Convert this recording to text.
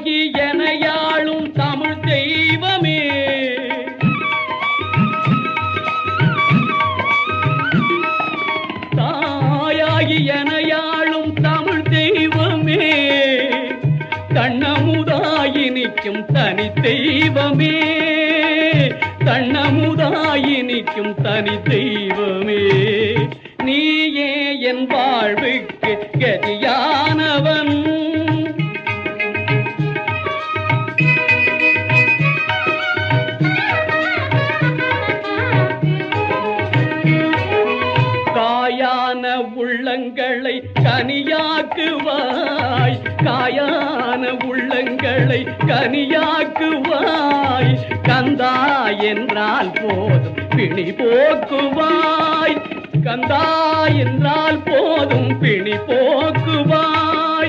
தாயாகி எனையாளும் தமிழ் தெய்வமே, தாயாகி எனையாளும் தமிழ் தெய்வமே, தன்னமுதாயி நிற்கும் தனி தெய்வமே, தன்னமுதாயி நிற்கும் தனி தெய்வமே. நீயே என் வாழ்வுக்கு கதியானவன், காயான உள்ளங்களை கனியாக்குவாய், காயான உள்ளங்களை கனியாக்குவாய், கந்தா என்றால் போதும் பிணி போக்குவாய், கந்தா என்றால் போதும் பிணி போக்குவாய்.